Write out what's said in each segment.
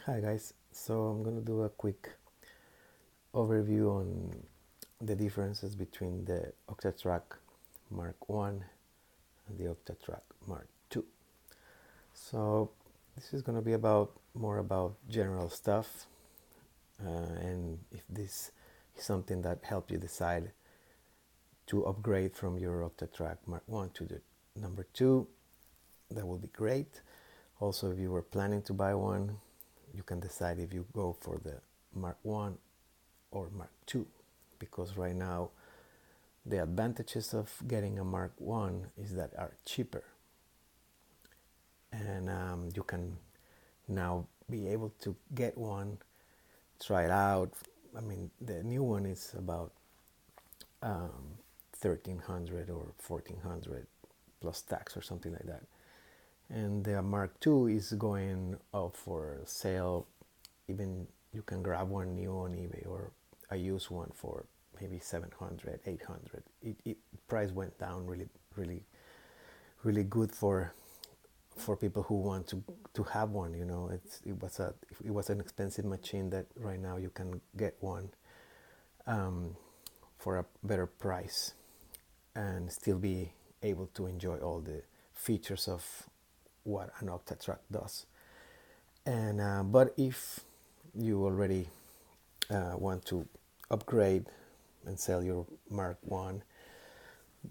Hi guys, so I'm gonna do a quick overview on the differences between the Octatrack Mark 1 and the Octatrack Mark 2. So this is gonna be more about general stuff, and if this is something that helps you decide to upgrade from your Octatrack Mark 1 to the number 2, that will be great. Also, if you were planning to buy one, you can decide if you go for the Mark 1 or Mark 2, because right now the advantages of getting a Mark 1 is that are cheaper, and you can now be able to get one, try it out. I mean, the new one is about 1300 or 1400 plus tax or something like that, and the Mark II is going up for sale. Even you can grab one new on eBay or a used one for maybe 700, 800. It price went down really good for people who want to have one. You know, it was an expensive machine that right now you can get one for a better price and still be able to enjoy all the features of what an Octatrack does. And but if you already want to upgrade and sell your Mark 1,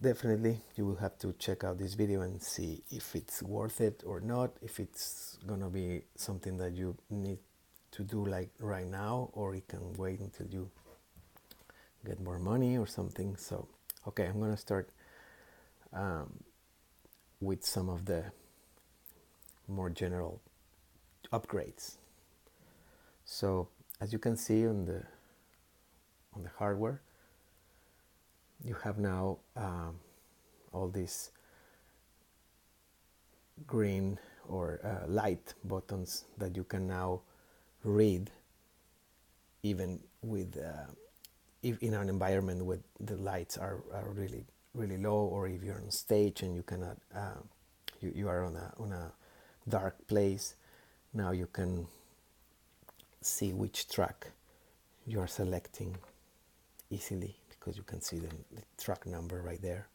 definitely you will have to check out this video and see if it's worth it or not, if it's gonna be something that you need to do like right now, or it can wait until you get more money or something. So okay, I'm gonna start with some of the more general upgrades. So as you can see on the hardware, you have now all these green or light buttons that you can now read, even with if in an environment where the lights are really low, or if you're on stage and you cannot you are on a dark place. Now you can see which track you are selecting easily, because you can see the track number right there.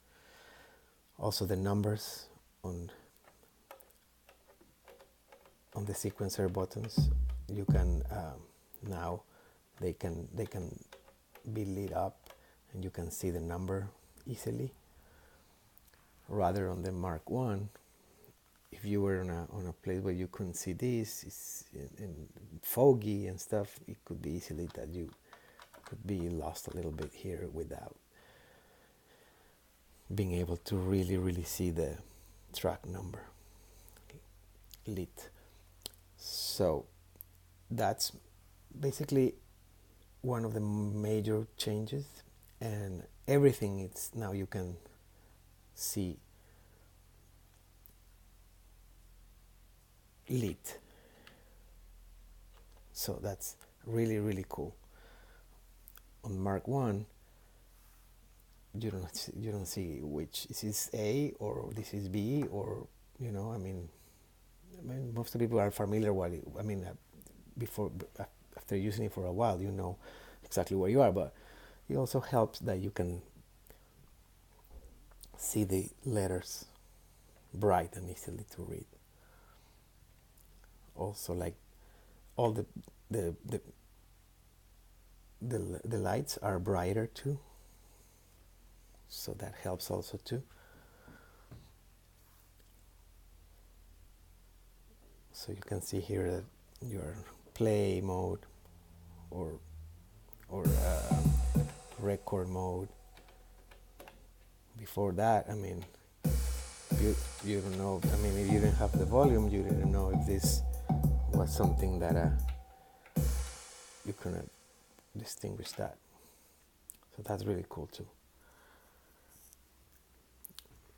Also the numbers on the sequencer buttons, you can now they can be lit up and you can see the number easily. Rather on the Mark 1, if you were on a place where you couldn't see this, it's in foggy and stuff, it could be easily that you could be lost a little bit here without being able to really see the track number lit. So that's basically one of the major changes, and everything it's now you can see lit. So that's really cool. On Mark 1, you don't see which this is A or this is B, or I mean most people are familiar with it. I mean before after using it for a while, you know exactly where you are, but it also helps that you can see the letters bright and easily to read. Also, like all the lights are brighter too, so that helps also too. So you can see here that your play mode or record mode. Before that, I mean, you don't know. I mean, if you didn't have the volume, you didn't know if this was something that you couldn't distinguish that. So that's really cool too.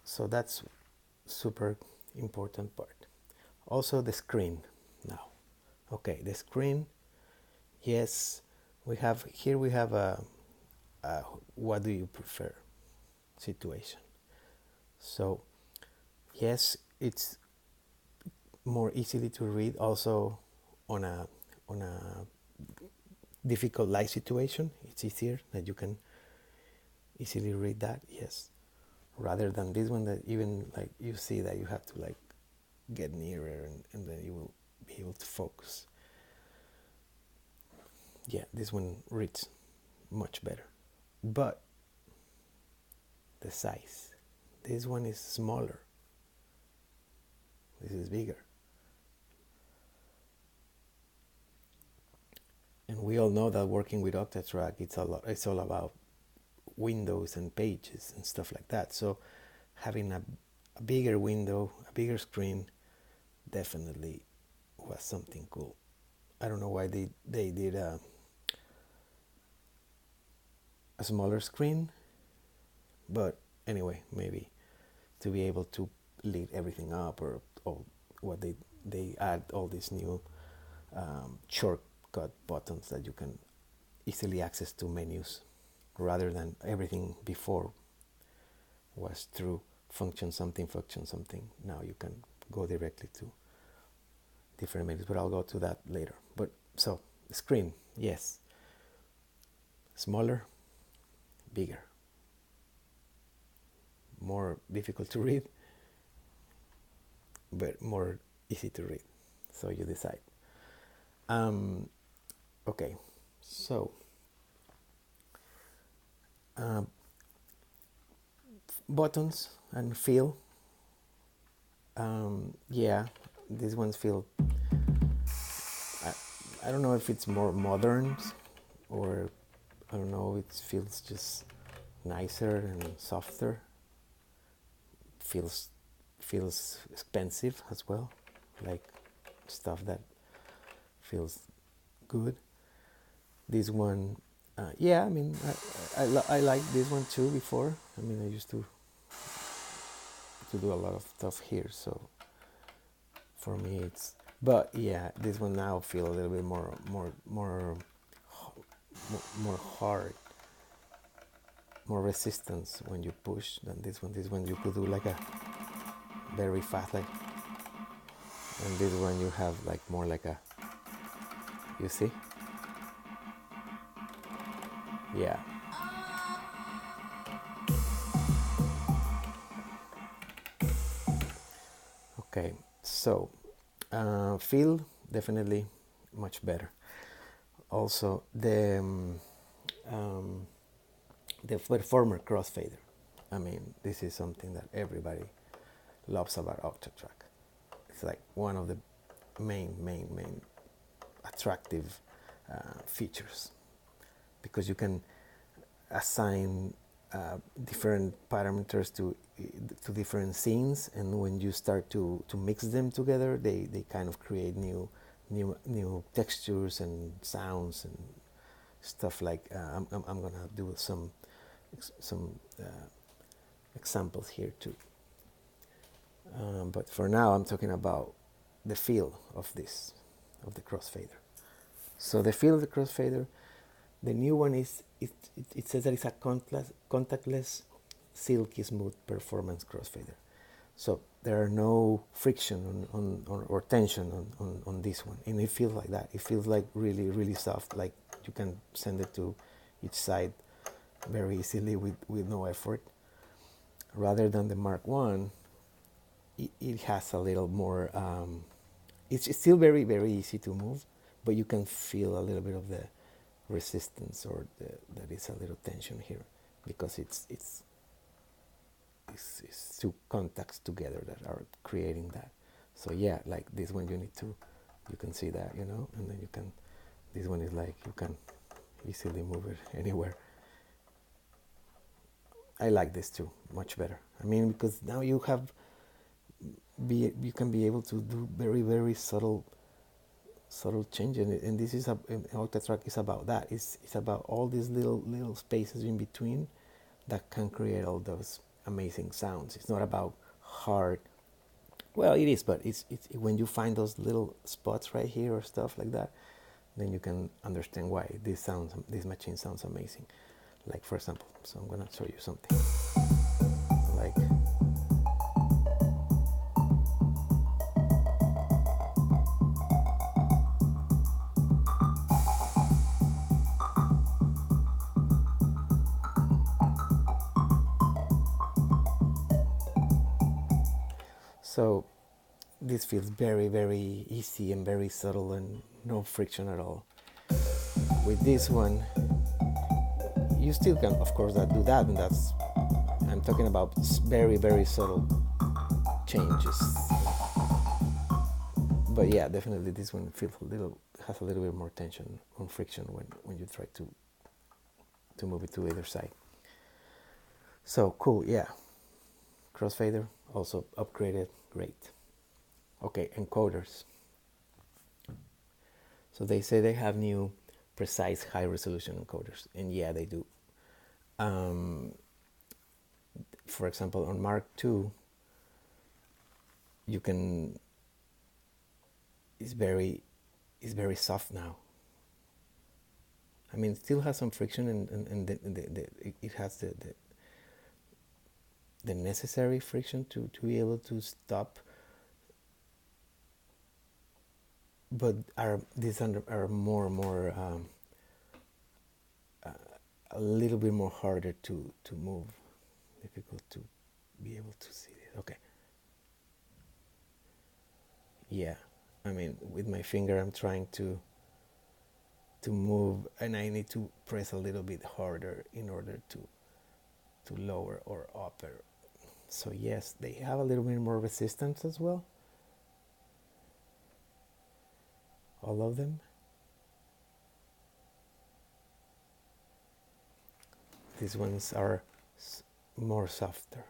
So that's super important part. Also the screen now. Okay, the screen. Yes, we have a what do you prefer situation. So yes, it's more easily to read also on a difficult light situation, it's easier that you can easily read that, yes, rather than this one that even like you see that you have to like get nearer and then you will be able to focus. Yeah, this one reads much better, but the size, this one is smaller, this is bigger. And we all know that working with Octatrack, it's all about windows and pages and stuff like that. So having a bigger window, a bigger screen, definitely was something cool. I don't know why they did a smaller screen, but anyway, maybe to be able to lead everything up, or what they add all these new shortcut buttons that you can easily access to menus, rather than everything before was through function something. Now you can go directly to different menus, but I'll go to that later. But so screen, yes, smaller, bigger, more difficult to read, but more easy to read. So you decide. Okay, so buttons and feel. Yeah, these ones feel, I don't know if it's more modern, or I don't know, it feels just nicer and softer. Feels expensive as well, like stuff that feels good. This one, yeah, I mean, I like this one too before. I mean, I used to do a lot of stuff here, so for me it's, but yeah, this one now feel a little bit more hard, more resistance when you push than this one. This one you could do like a very fast, like, and this one you have like more like a, you see? Yeah. Okay, so feel definitely much better. Also the performer crossfader. I mean, this is something that everybody loves about Octatrack. It's like one of the main attractive features, because you can assign different parameters to different scenes, and when you start to mix them together, they kind of create new textures and sounds and stuff. Like I'm gonna do some examples here too, but for now I'm talking about the feel of the crossfader. So the feel of the crossfader, the new one is, it says that it's a contactless, silky smooth performance crossfader. So there are no friction or tension on this one, and it feels like that. It feels like really soft, like you can send it to each side very easily with no effort. Rather than the Mark 1, it has a little more, it's still very easy to move, but you can feel a little bit of the resistance, or that is a little tension here, because it's two contacts together that are creating that. So yeah, like this one you can see that, and then you can, this one is like you can easily move it anywhere. I like this too much better. I mean, because now you can be able to do very subtle change, and this is Octatrack is about that. It's about all these little spaces in between that can create all those amazing sounds. It's not about hard. Well, it is, but it's when you find those little spots right here or stuff like that, then you can understand why this machine sounds amazing. Like, for example, so I'm gonna show you something. Like, So this feels very, very easy and very subtle and no friction at all. With this one, you still can, of course, do that, and that's, I'm talking about very, very subtle changes. But yeah, definitely this one feels has a little bit more tension on friction when you try to move it to either side. So cool, yeah. Crossfader also upgraded, great. Okay, encoders. So they say they have new precise high resolution encoders, and yeah, they do. For example, on Mark II, you can, it's very soft now. I mean, it still has some friction, and it has the necessary friction to be able to stop. But these are more and more a little bit more harder to move, difficult to be able to see it. Okay. Yeah, I mean, with my finger I'm trying to move, and I need to press a little bit harder in order to lower or upper. So yes, they have a little bit more resistance as well, all of them. These ones are more softer.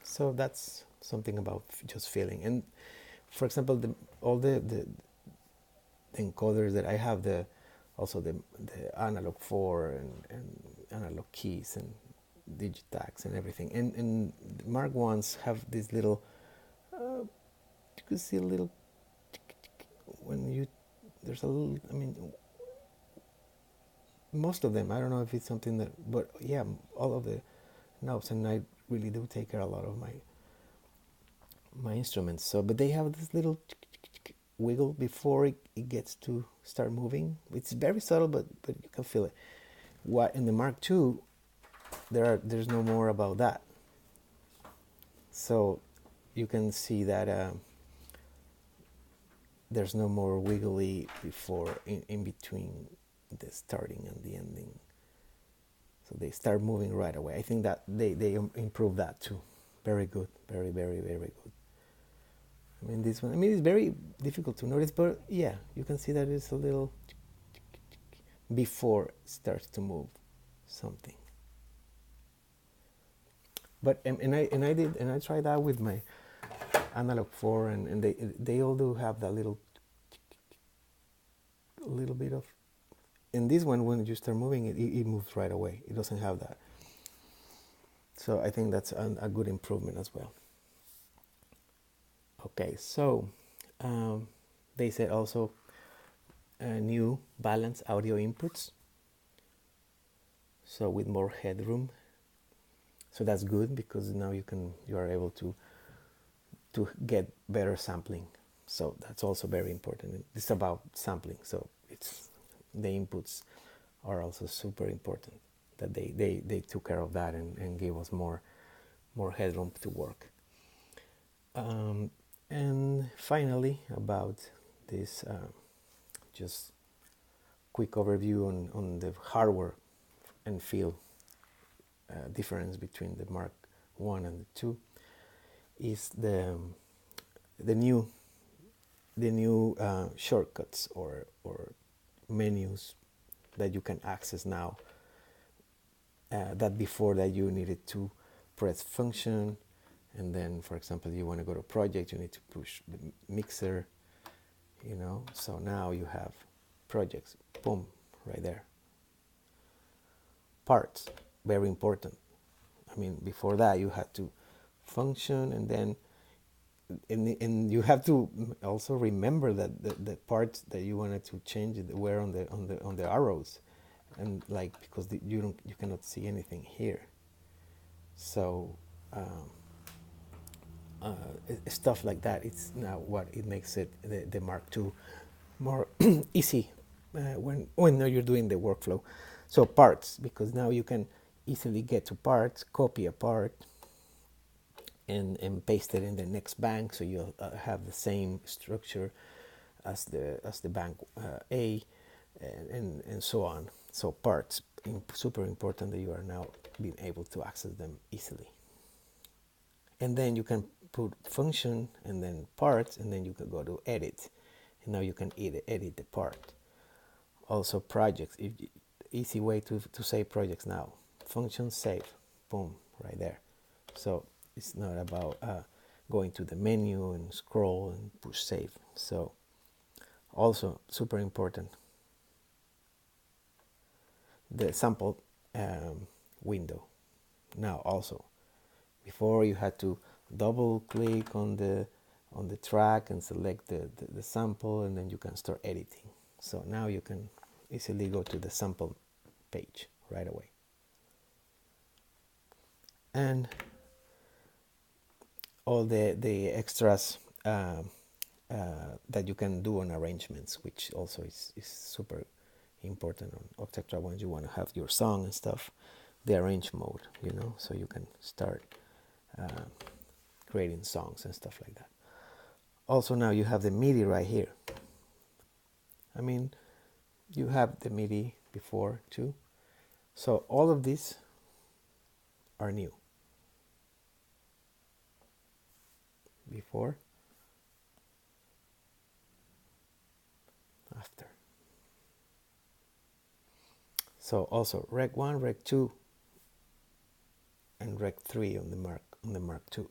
So that's something about just feeling. And for example, all the encoders that I have, also the analog 4 and analog keys and digitags and everything. And Mark ones have this little, you could see a little, when you, there's a little, I mean, most of them, I don't know if it's something that, but yeah, all of the knobs, and I really do take care of a lot of my instruments. So, but they have this little wiggle before it gets to start moving. It's very subtle, but you can feel it. What in the Mark II, there's no more about that. So you can see that there's no more wiggly before in between the starting and the ending. So they start moving right away. I think that they improve that too. Very good, very, very, very good. I mean, this one, I mean, it's very difficult to notice, but yeah, you can see that it's a little before it starts to move something. But and I tried that with my analog 4, and they all do have that little bit of. In this one, when you start moving it moves right away. It doesn't have that. So I think that's a good improvement as well. Okay, so they said also new balanced audio inputs. So with more headroom. So that's good, because now you are able to get better sampling. So that's also very important. It's about sampling. So it's the inputs are also super important. That they took care of that and gave us more headroom to work. And finally, about this just quick overview on the hardware and feel difference between the Mark 1 and the 2 is the new shortcuts or menus that you can access now, that before that you needed to press function, and then, for example, you want to go to project, you need to push the mixer, so now you have projects, boom, right there. Parts, very important. I mean, before that you had to function, and then and you have to also remember that the parts that you wanted to change were on the arrows, and because you cannot see anything here. So stuff like that. It's now what it makes it the Mark II more easy when you're doing the workflow. So parts, because now you can easily get to parts, copy a part, and paste it in the next bank, so you'll have the same structure as the bank A, and so on. So parts, super important that you are now being able to access them easily. And then you can put function and then parts, and then you can go to edit, and now you can edit the part. Also projects, easy way to save projects now. Function save, boom, right there. So it's not about going to the menu and scroll and push save. So also super important, the sample window. Now also, before you had to double click on the track and select the sample, and then you can start editing. So now you can easily go to the sample page right away. And all the extras that you can do on arrangements, which also is super important on Octatrack when you want to have your song and stuff. The arrange mode, so you can start creating songs and stuff like that. Also now you have the MIDI right here. I mean, you have the MIDI before too. So all of these are new. Before, after. So also Rec 1, Rec 2, and Rec 3 on the Mark II.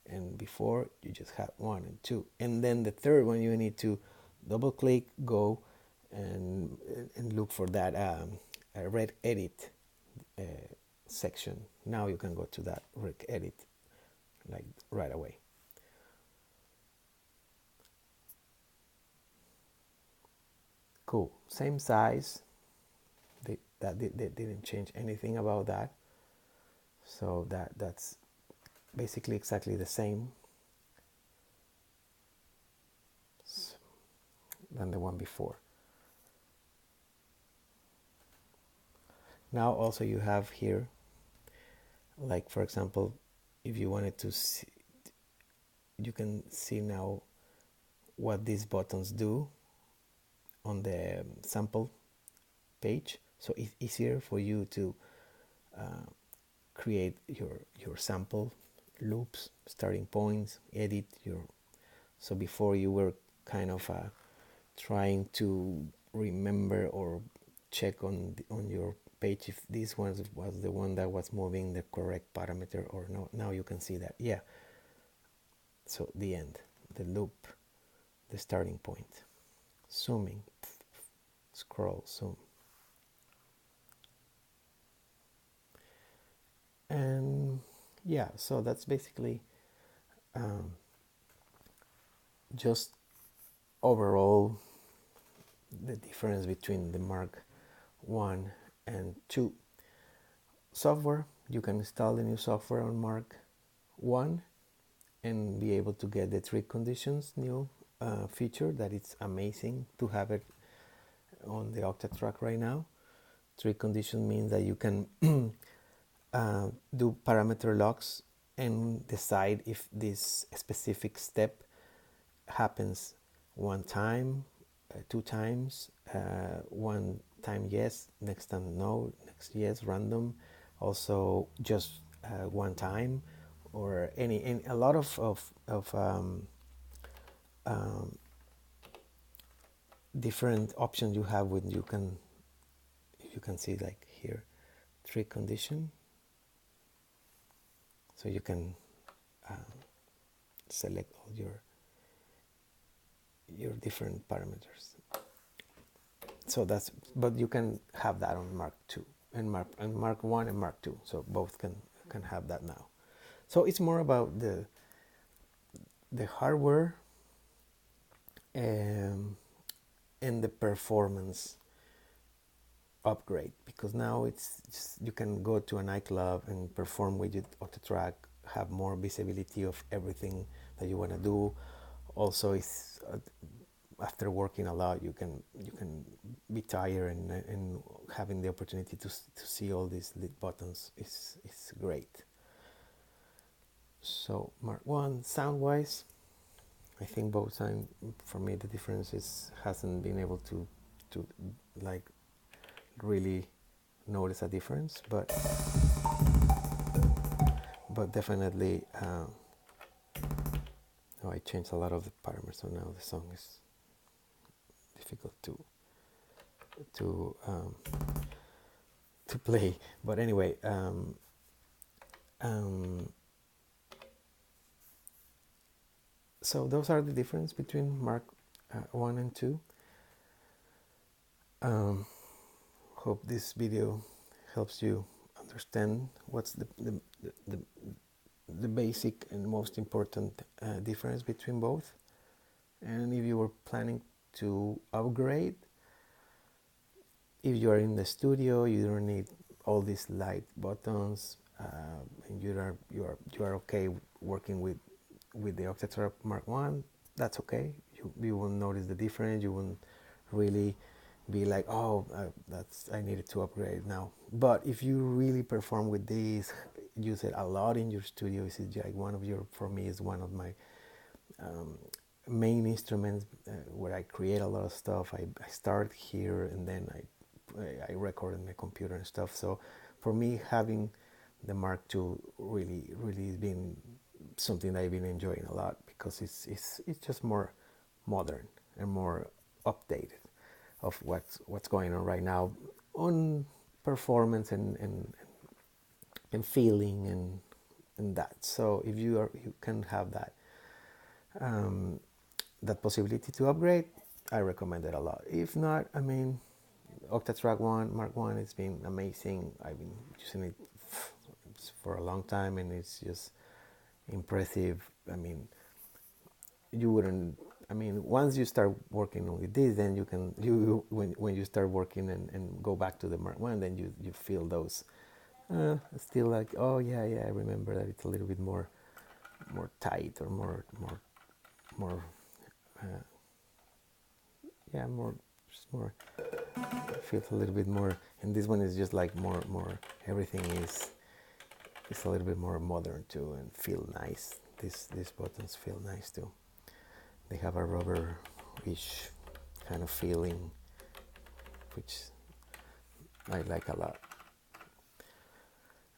And before you just had 1 and 2. And then the third one you need to double click, go and look for that Rec Edit section. Now you can go to that Rec Edit like right away. Cool, same size. They didn't change anything about that. So that's basically exactly the same than the one before. Now also you have here, like for example, if you wanted to see, you can see now what these buttons do on the sample page. So it's easier for you to create your sample loops, starting points, edit your. So before you were kind of trying to remember or check on your page if this one was the one that was moving the correct parameter or no. Now you can see that, yeah. So the end, the loop, the starting point, zooming, scroll, zoom. And yeah, so that's basically just overall the difference between the Mark 1 and 2. Software, you can install the new software on Mark 1 and be able to get the trick conditions new feature that it's amazing to have it on the Octatrack right now. Trick condition means that you can do parameter locks and decide if this specific step happens one time, 2 times, one time yes, next time no, next yes, random, also just one time, or any a lot of different options you have when you can see like here trick condition. So you can select all your different parameters. So that's, but you can have that on Mark 2 and Mark 1 and Mark 2. So both can have that now. So it's more about the hardware and the performance upgrade, because now it's just, you can go to a nightclub and perform with your Octatrack, have more visibility of everything that you want to do. Also, it's after working a lot, you can be tired, and having the opportunity to see all these lit buttons is great. So Mark 1 sound wise, I think both time for me the difference is hasn't been able to like really notice a difference, but definitely oh, I changed a lot of the parameters, so now the song is difficult to play. But anyway, so those are the difference between Mark 1 and 2. Hope this video helps you understand what's the basic and most important difference between both. And if you were planning to upgrade, if you are in the studio, you don't need all these light buttons, and you are okay working with the Octatrack Mark 1, that's okay. You won't notice the difference. You won't really be like, oh, I needed to upgrade now. But if you really perform with this, use it a lot in your studio, this is like for me is one of my main instruments where I create a lot of stuff. I start here, and then I record on my computer and stuff. So for me, having the Mark II really has been something that I've been enjoying a lot, because it's just more modern and more updated of what's going on right now on performance and feeling and that. So if you can have that that possibility to upgrade, I recommend it a lot. If not, I mean, Octatrack 1 Mark 1, it's been amazing. I've been using it for a long time, and it's just impressive. I mean, you wouldn't, I mean, once you start working with this, then you can, when you start working and go back to the Mark 1, then you feel those still like, oh yeah, I remember that it's a little bit more tight, or more yeah, just more, feels a little bit more. And this one is just like more everything is a little bit more modern too, and feel nice. These buttons feel nice too. They have a rubber-ish kind of feeling, which I like a lot.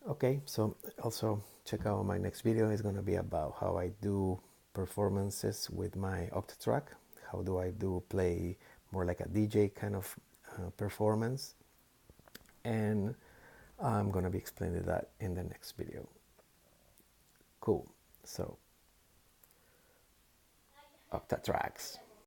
Okay, so also check out my next video. It's going to be about how I do performances with my Octatrack. How do I play more like a DJ kind of performance, and I'm going to be explaining that in the next video. Cool. So Octatracks.